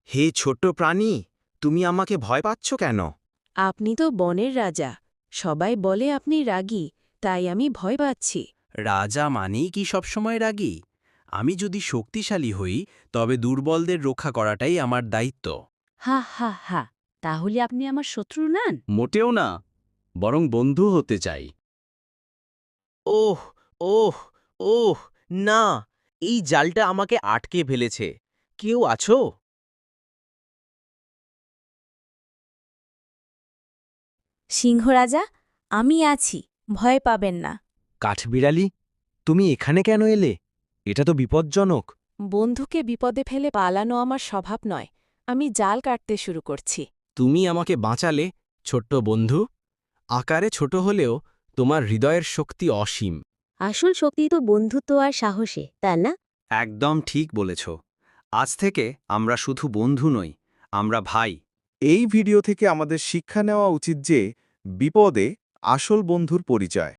হে ছোট্ট প্রাণী, তুমি আমাকে ভয় পাচ্ছ কেন? আপনি তো বনের রাজা। সবাই বলে আপনি রাগী, তাই আমি ভয় পাচ্ছি। রাজা মানেই কি সবসময় রাগী? আমি যদি শক্তিশালী হই, তবে দুর্বলদের রক্ষা করাটাই আমার দায়িত্ব। হা হা হা, তাহলে আপনি আমার শত্রু নন? মোটেও না, বরং বন্ধু হতে চাই। ওহ, ওহ, ওহ, না! এই জালটা আমাকে আটকে ফেলেছে। কেউ আছো? সিংহরাজা, আমি আছি, ভয় পাবেন না। কাঠবিড়ালি, তুমি এখানে কেন এলে? এটা তো বিপজ্জনক। বন্ধুকে বিপদে ফেলে পালানো আমার স্বভাব নয়। আমি জাল কাটতে শুরু করছি। তুমি আমাকে বাঁচালে, ছোট্ট বন্ধু। আকারে ছোট হলেও তোমার হৃদয়ের শক্তি অসীম। আসল শক্তি তো বন্ধুত্ব আর সাহসে, তাই না? একদম ঠিক বলেছ। আজ থেকে আমরা শুধু বন্ধু নই, আমরা ভাই। এই ভিডিও থেকে আমাদের শিক্ষা নেওয়া উচিত যে বিপদে আসল বন্ধুর পরিচয়।